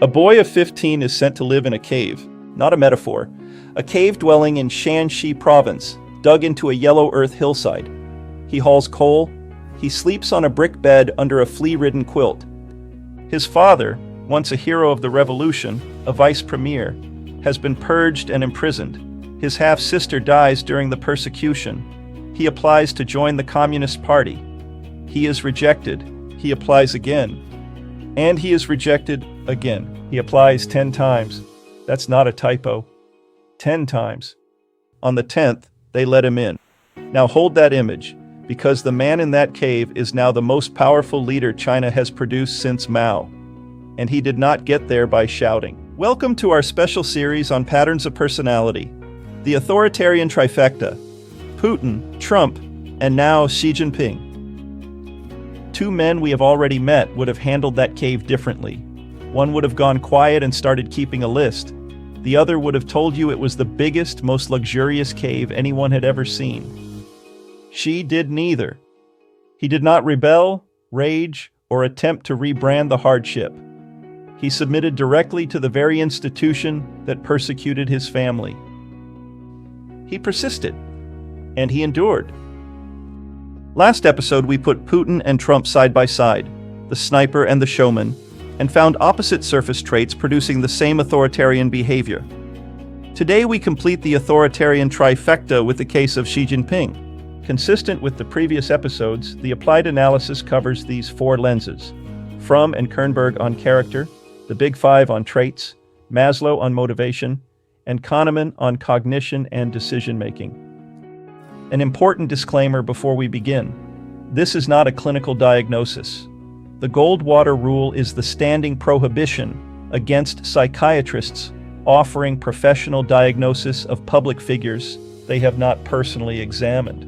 A boy of 15 is sent to live in a cave, not a metaphor, a cave dwelling in Shaanxi province, dug into a yellow earth hillside. He hauls coal. He sleeps on a brick bed under a flea-ridden quilt. His father, once a hero of the revolution, a vice premier, has been purged and imprisoned. His half-sister dies during the persecution. He applies to join the Communist Party. He is rejected. He applies again. And he is rejected again. He applies 10 times. That's not a typo. 10 times. On the 10th, they let him in. Now hold that image, because the man in that cave is now the most powerful leader China has produced since Mao. And he did not get there by shouting. Welcome to our special series on patterns of personality. The Authoritarian Trifecta. Putin, Trump, and now Xi Jinping. Two men we have already met would have handled that cave differently. One would have gone quiet and started keeping a list. The other would have told you it was the biggest, most luxurious cave anyone had ever seen. Xi did neither. He did not rebel, rage, or attempt to rebrand the hardship. He submitted directly to the very institution that persecuted his family. He persisted, and he endured. Last episode, we put Putin and Trump side by side, the sniper and the showman, and found opposite surface traits producing the same authoritarian behavior. Today, we complete the authoritarian trifecta with the case of Xi Jinping. Consistent with the previous episodes, the applied analysis covers these 4 lenses: Fromm and Kernberg on character, the Big Five on traits, Maslow on motivation, and Kahneman on cognition and decision-making. An important disclaimer before we begin. This is not a clinical diagnosis. The Goldwater rule is the standing prohibition against psychiatrists offering professional diagnosis of public figures they have not personally examined.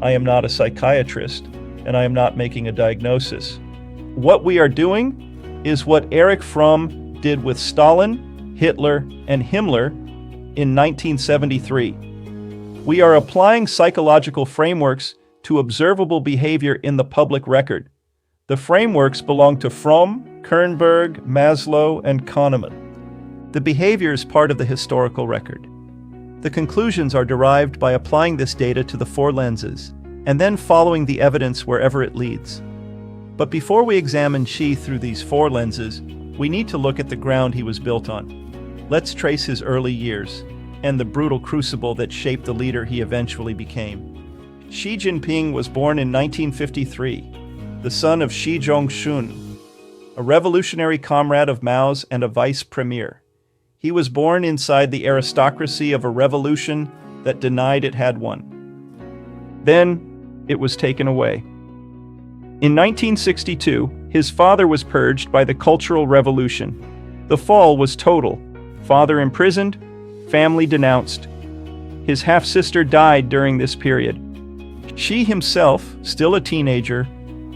I am not a psychiatrist, and I am not making a diagnosis. What we are doing is what Erich Fromm did with Stalin, Hitler, and Himmler in 1973. We are applying psychological frameworks to observable behavior in the public record. The frameworks belong to Fromm, Kernberg, Maslow, and Kahneman. The behavior is part of the historical record. The conclusions are derived by applying this data to the 4 lenses, and then following the evidence wherever it leads. But before we examine Xi through these 4 lenses, we need to look at the ground he was built on. Let's trace his early years and the brutal crucible that shaped the leader he eventually became. Xi Jinping was born in 1953, the son of Xi Jinping, a revolutionary comrade of Mao's and a vice premier. He was born inside the aristocracy of a revolution that denied it had one. Then, it was taken away. In 1962, his father was purged by the Cultural Revolution. The fall was total. Father imprisoned, family denounced. His half-sister died during this period. Xi himself, still a teenager,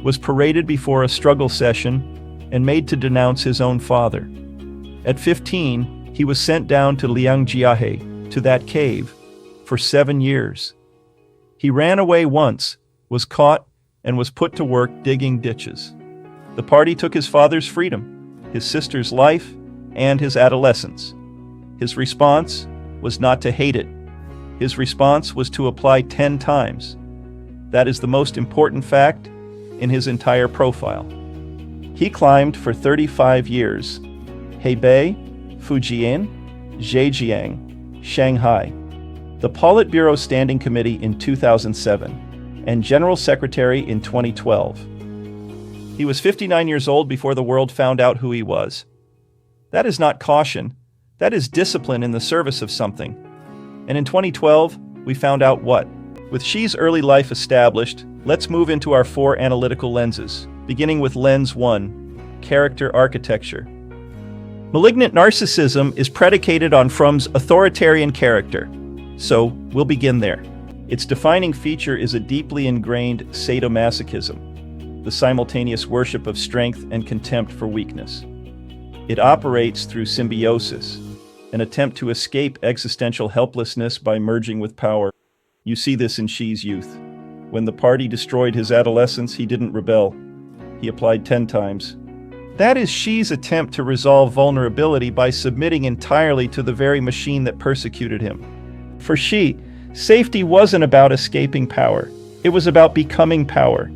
was paraded before a struggle session and made to denounce his own father. At 15, he was sent down to Liangjiahe, to that cave, for 7 years. He ran away once, was caught, and was put to work digging ditches. The party took his father's freedom, his sister's life, and his adolescence. His response was not to hate it. His response was to apply 10 times. That is the most important fact in his entire profile. He climbed for 35 years. Hebei, Fujian, Zhejiang, Shanghai. The Politburo Standing Committee in 2007, and General Secretary in 2012. He was 59 years old before the world found out who he was. That is not caution. That is discipline in the service of something. And in 2012, we found out what. With Xi's early life established, let's move into our 4 analytical lenses, beginning with lens 1, character architecture. Malignant narcissism is predicated on Fromm's authoritarian character. So, we'll begin there. Its defining feature is a deeply ingrained sadomasochism, the simultaneous worship of strength and contempt for weakness. It operates through symbiosis, an attempt to escape existential helplessness by merging with power. You see this in Xi's youth. When the party destroyed his adolescence, he didn't rebel. He applied 10 times. That is Xi's attempt to resolve vulnerability by submitting entirely to the very machine that persecuted him. For Xi, safety wasn't about escaping power. It was about becoming power.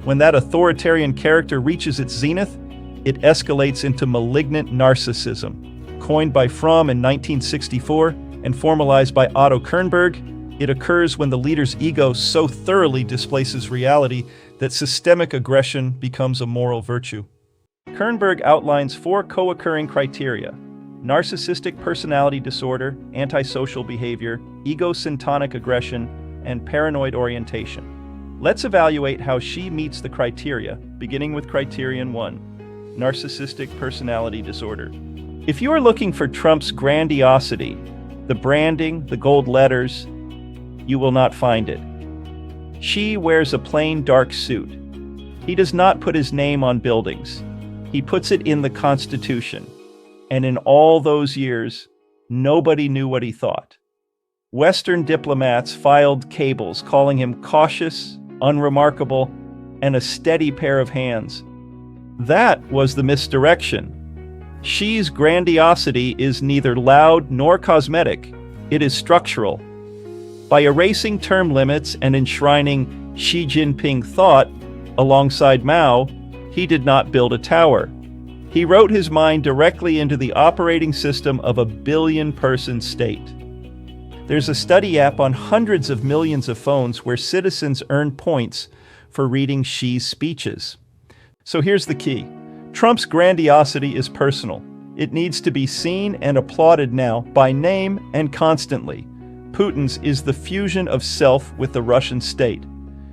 When that authoritarian character reaches its zenith, it escalates into malignant narcissism. Coined by Fromm in 1964 and formalized by Otto Kernberg, it occurs when the leader's ego so thoroughly displaces reality that systemic aggression becomes a moral virtue. Kernberg outlines 4 co-occurring criteria: narcissistic personality disorder, antisocial behavior, egosyntonic aggression, and paranoid orientation. Let's evaluate how Xi meets the criteria, beginning with Criterion 1, narcissistic personality disorder. If you are looking for Trump's grandiosity, the branding, the gold letters, you will not find it. Xi wears a plain dark suit. He does not put his name on buildings. He puts it in the Constitution. And in all those years, nobody knew what he thought. Western diplomats filed cables calling him cautious, unremarkable, and a steady pair of hands. That was the misdirection. Xi's grandiosity is neither loud nor cosmetic. It is structural. By erasing term limits and enshrining Xi Jinping thought alongside Mao, he did not build a tower. He wrote his mind directly into the operating system of a billion-person state. There's a study app on hundreds of millions of phones where citizens earn points for reading Xi's speeches. So here's the key. Trump's grandiosity is personal. It needs to be seen and applauded now by name and constantly. Putin's is the fusion of self with the Russian state.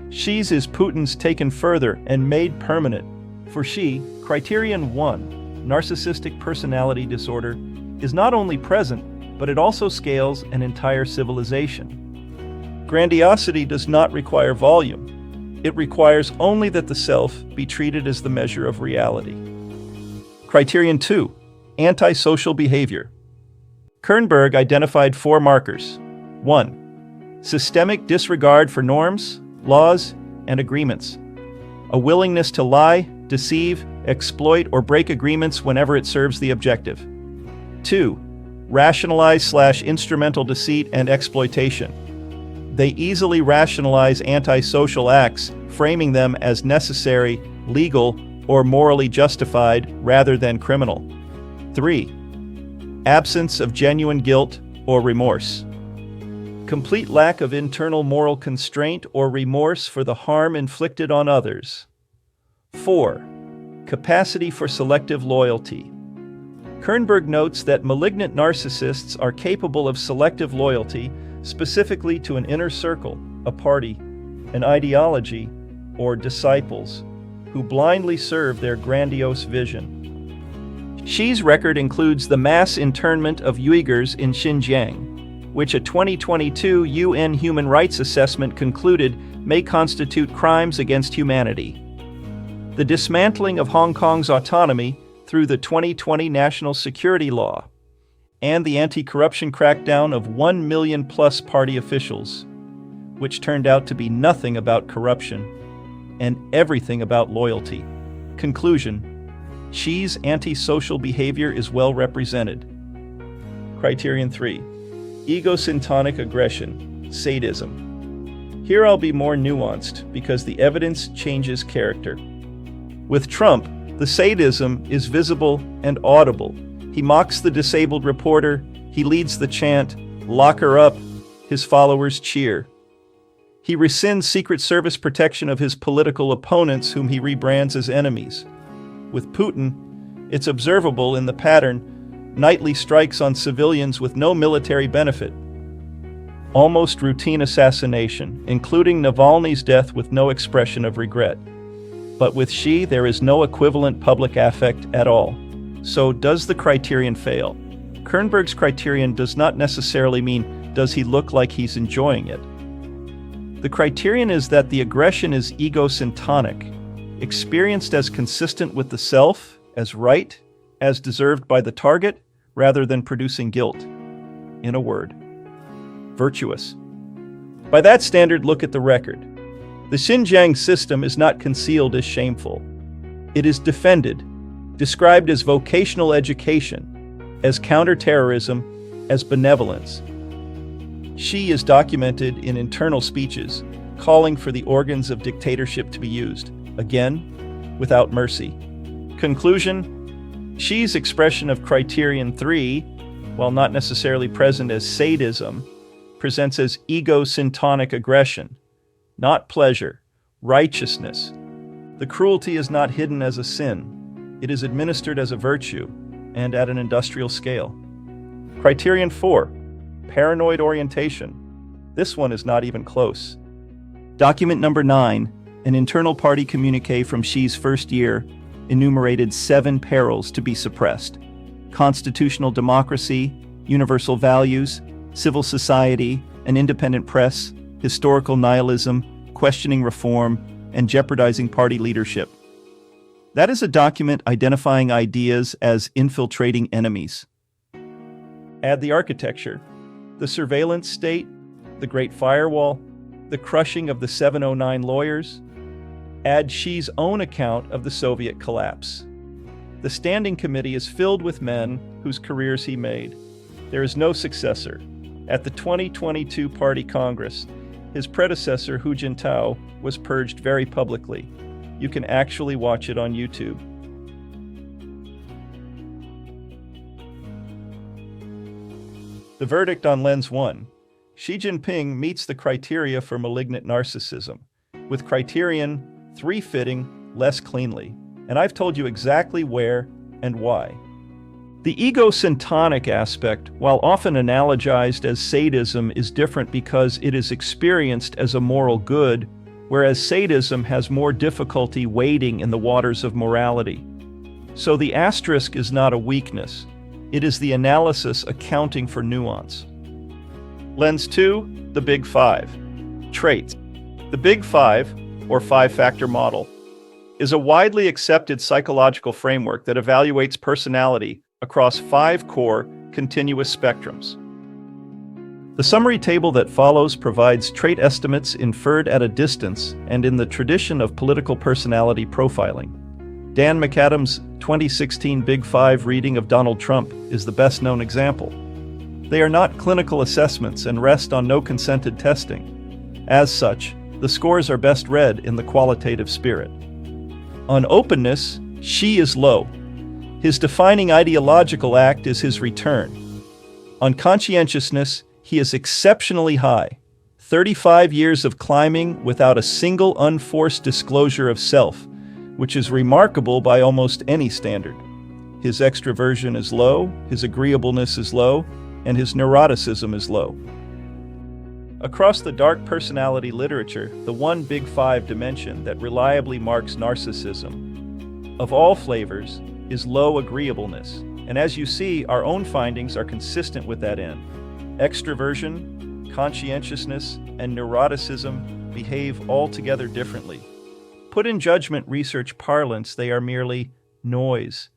Xi's is Putin's taken further and made permanent. For Xi, Criterion 1, narcissistic personality disorder, is not only present, but it also scales an entire civilization. Grandiosity does not require volume. It requires only that the self be treated as the measure of reality. Criterion 2, antisocial behavior. Kernberg identified 4 markers. 1. Systemic disregard for norms, laws, and agreements. A willingness to lie, deceive, exploit, or break agreements whenever it serves the objective. 2. Rationalize/instrumental deceit and exploitation. They easily rationalize antisocial acts, framing them as necessary, legal, or morally justified rather than criminal. 3. Absence of genuine guilt or remorse. Complete lack of internal moral constraint or remorse for the harm inflicted on others. 4. Capacity for selective loyalty. Kernberg notes that malignant narcissists are capable of selective loyalty, specifically to an inner circle, a party, an ideology, or disciples, who blindly serve their grandiose vision. Xi's record includes the mass internment of Uyghurs in Xinjiang, which a 2022 UN Human Rights Assessment concluded may constitute crimes against humanity. The dismantling of Hong Kong's autonomy through the 2020 National Security Law, and the anti-corruption crackdown of 1 million plus party officials, which turned out to be nothing about corruption and everything about loyalty. Conclusion: Xi's antisocial behavior is well represented. Criterion 3. Egosyntonic aggression, sadism. Here I'll be more nuanced because the evidence changes character. With Trump, the sadism is visible and audible. He mocks the disabled reporter, he leads the chant, "Lock her up," his followers cheer. He rescinds Secret Service protection of his political opponents whom he rebrands as enemies. With Putin, it's observable in the pattern: nightly strikes on civilians with no military benefit. Almost routine assassination, including Navalny's death with no expression of regret. But with Xi, there is no equivalent public affect at all. So does the criterion fail? Kernberg's criterion does not necessarily mean, does he look like he's enjoying it? The criterion is that the aggression is egosyntonic, experienced as consistent with the self, as right, as deserved by the target, rather than producing guilt. In a word, virtuous. By that standard, look at the record. The Xinjiang system is not concealed as shameful. It is defended. described as vocational education, as counterterrorism, as benevolence. Xi is documented in internal speeches, calling for the organs of dictatorship to be used, again, without mercy. Conclusion: Xi's expression of Criterion 3, while not necessarily present as sadism, presents as egosyntonic aggression, not pleasure, righteousness. The cruelty is not hidden as a sin. It is administered as a virtue, and at an industrial scale. Criterion 4, paranoid orientation. This one is not even close. Document number 9, an internal party communique from Xi's first year, enumerated 7 perils to be suppressed: constitutional democracy, universal values, civil society, an independent press, historical nihilism, questioning reform, and jeopardizing party leadership. That is a document identifying ideas as infiltrating enemies. Add the architecture: the surveillance state, the Great Firewall, the crushing of the 709 lawyers. Add Xi's own account of the Soviet collapse. The Standing Committee is filled with men whose careers he made. There is no successor. At the 2022 Party Congress, his predecessor, Hu Jintao, was purged very publicly. You can actually watch it on YouTube. The verdict on Lens 1. Xi Jinping meets the criteria for malignant narcissism, with Criterion 3 fitting less cleanly. And I've told you exactly where and why. The egosyntonic aspect, while often analogized as sadism, is different because it is experienced as a moral good, whereas sadism has more difficulty wading in the waters of morality. So the asterisk is not a weakness. It is the analysis accounting for nuance. Lens 2, the Big Five. Traits. The Big Five, or five-factor model, is a widely accepted psychological framework that evaluates personality across 5 core continuous spectrums. The summary table that follows provides trait estimates inferred at a distance and in the tradition of political personality profiling. Dan McAdams' 2016 Big Five reading of Donald Trump is the best-known example. They are not clinical assessments and rest on no consented testing. As such, the scores are best read in the qualitative spirit. On openness, Xi is low. His defining ideological act is his return. On conscientiousness, he is exceptionally high. 35 years of climbing without a single unforced disclosure of self, which is remarkable by almost any standard. His extroversion is low, his agreeableness is low, and his neuroticism is low. Across the dark personality literature, the one Big Five dimension that reliably marks narcissism, of all flavors, is low agreeableness. And as you see, our own findings are consistent with that end. Extroversion, conscientiousness, and neuroticism behave altogether differently. Put in judgment research parlance, they are merely noise.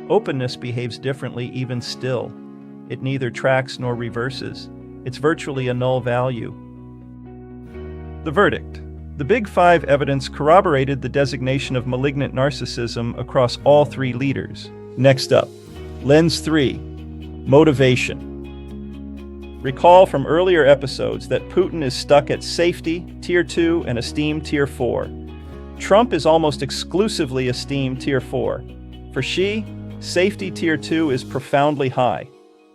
Openness behaves differently even still. It neither tracks nor reverses. It's virtually a null value. The verdict. The Big Five evidence corroborated the designation of malignant narcissism across all 3 leaders. Next up, Lens 3, motivation. Recall from earlier episodes that Putin is stuck at safety, Tier 2, and esteem, Tier 4. Trump is almost exclusively esteem, Tier 4. For Xi, safety, Tier 2 is profoundly high,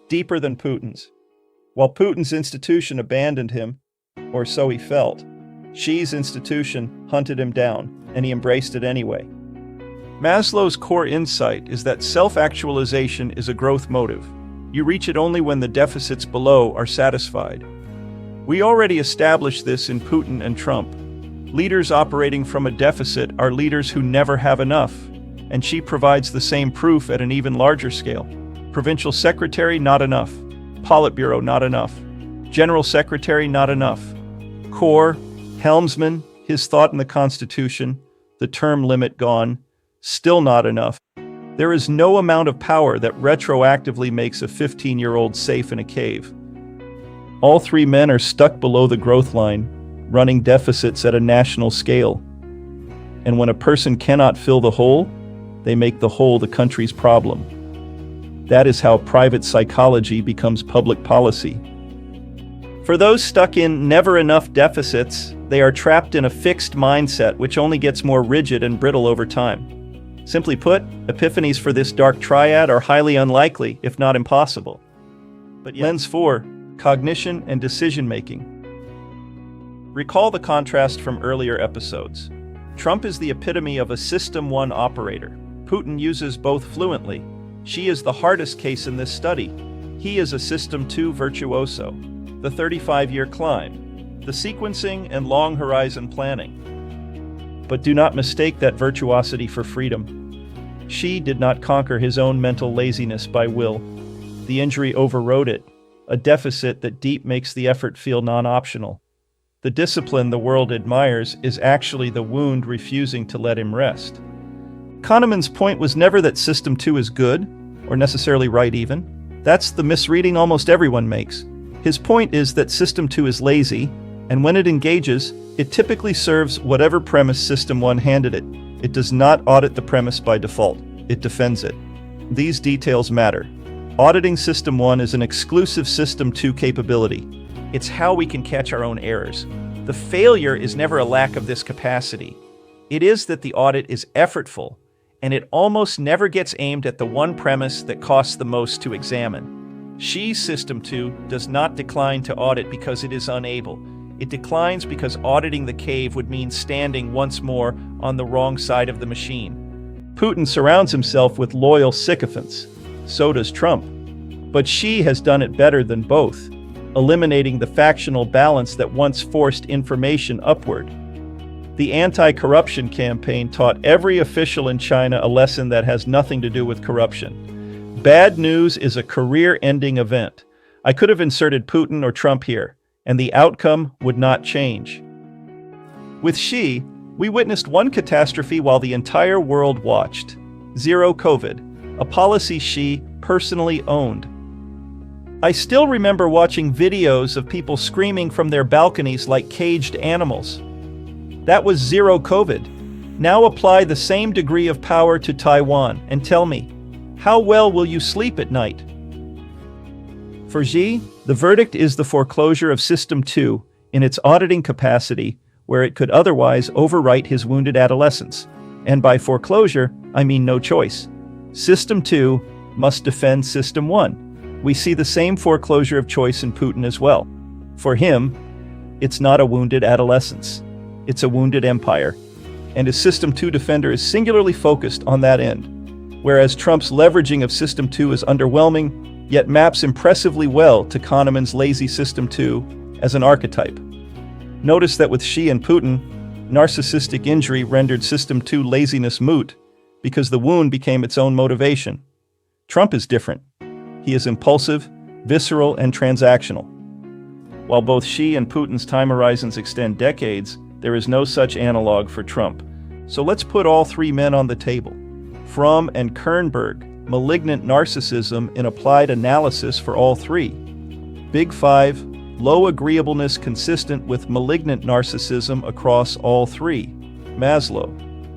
deeper than Putin's. While Putin's institution abandoned him, or so he felt, Xi's institution hunted him down, and he embraced it anyway. Maslow's core insight is that self-actualization is a growth motive. You reach it only when the deficits below are satisfied. We already established this in Putin and Trump. Leaders operating from a deficit are leaders who never have enough, and Xi provides the same proof at an even larger scale. Provincial secretary, not enough. Politburo, not enough. General secretary, not enough. Core, helmsman, his thought in the Constitution, the term limit gone, still not enough. There is no amount of power that retroactively makes a 15-year-old safe in a cave. All 3 men are stuck below the growth line, running deficits at a national scale. And when a person cannot fill the hole, they make the whole the country's problem. That is how private psychology becomes public policy. For those stuck in never enough deficits, they are trapped in a fixed mindset which only gets more rigid and brittle over time. Simply put, epiphanies for this dark triad are highly unlikely, if not impossible. But lens 4, cognition and decision-making. Recall the contrast from earlier episodes. Trump is the epitome of a System 1 operator. Putin uses both fluently. Xi is the hardest case in this study. He is a System 2 virtuoso. The 35-year climb, the sequencing and long horizon planning. But do not mistake that virtuosity for freedom. Xi did not conquer his own mental laziness by will. The injury overrode it, a deficit that deep makes the effort feel non-optional. The discipline the world admires is actually the wound refusing to let him rest. Kahneman's point was never that System 2 is good, or necessarily right even. That's the misreading almost everyone makes. His point is that System 2 is lazy, and when it engages, it typically serves whatever premise System 1 handed it. It does not audit the premise by default. It defends it. These details matter. Auditing System 1 is an exclusive System 2 capability. It's how we can catch our own errors. The failure is never a lack of this capacity. It is that the audit is effortful, and it almost never gets aimed at the one premise that costs the most to examine. Xi's System 2 does not decline to audit because it is unable. It declines because auditing the cave would mean standing once more on the wrong side of the machine. Putin surrounds himself with loyal sycophants. So does Trump. But Xi has done it better than both, eliminating the factional balance that once forced information upward. The anti-corruption campaign taught every official in China a lesson that has nothing to do with corruption. Bad news is a career-ending event. I could have inserted Putin or Trump here, and the outcome would not change. With Xi, we witnessed one catastrophe while the entire world watched. Zero COVID, a policy Xi personally owned. I still remember watching videos of people screaming from their balconies like caged animals. That was zero COVID. Now apply the same degree of power to Taiwan and tell me, how well will you sleep at night? For Xi, the verdict is the foreclosure of System 2 in its auditing capacity, where it could otherwise overwrite his wounded adolescence. And by foreclosure, I mean no choice. System 2 must defend System 1. We see the same foreclosure of choice in Putin as well. For him, it's not a wounded adolescence. It's a wounded empire. And his System 2 defender is singularly focused on that end. Whereas Trump's leveraging of System 2 is underwhelming, yet maps impressively well to Kahneman's lazy System 2 as an archetype. Notice that with Xi and Putin, narcissistic injury rendered System 2 laziness moot because the wound became its own motivation. Trump is different. He is impulsive, visceral, and transactional. While both Xi and Putin's time horizons extend decades, there is no such analog for Trump. So let's put all three men on the table. Fromm and Kernberg, malignant narcissism in applied analysis for all three. Big Five, low agreeableness consistent with malignant narcissism across all three. Maslow,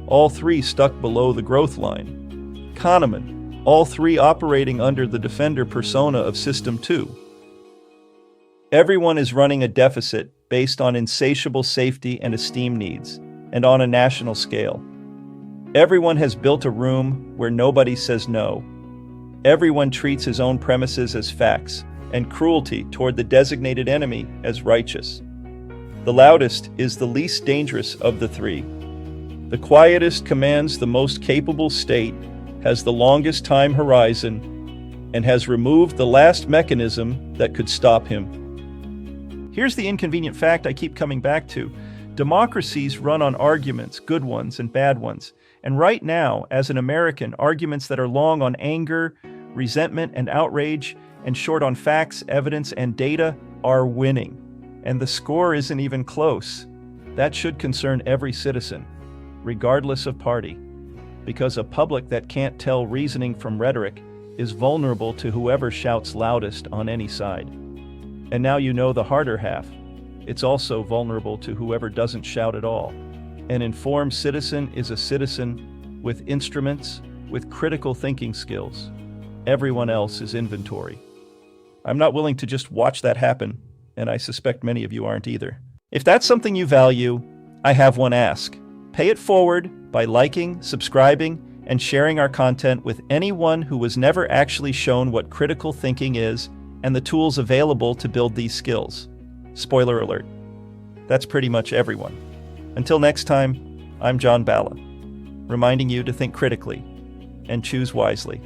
all three stuck below the growth line. Kahneman, all three operating under the defender persona of System 2. Everyone is running a deficit based on insatiable safety and esteem needs, and on a national scale. Everyone has built a room where nobody says no. Everyone treats his own premises as facts, and cruelty toward the designated enemy as righteous. The loudest is the least dangerous of the three. The quietest commands the most capable state, has the longest time horizon, and has removed the last mechanism that could stop him. Here's the inconvenient fact I keep coming back to. Democracies run on arguments, good ones and bad ones. And right now, as an American, arguments that are long on anger, resentment, and outrage, and short on facts, evidence, and data are winning. And the score isn't even close. That should concern every citizen, regardless of party, because a public that can't tell reasoning from rhetoric is vulnerable to whoever shouts loudest on any side. And now you know the harder half. It's also vulnerable to whoever doesn't shout at all. An informed citizen is a citizen with instruments, with critical thinking skills. Everyone else is inventory. I'm not willing to just watch that happen, and I suspect many of you aren't either. If that's something you value, I have one ask. Pay it forward by liking, subscribing, and sharing our content with anyone who was never actually shown what critical thinking is and the tools available to build these skills. Spoiler alert. That's pretty much everyone. Until next time, I'm John Balla, reminding you to think critically and choose wisely.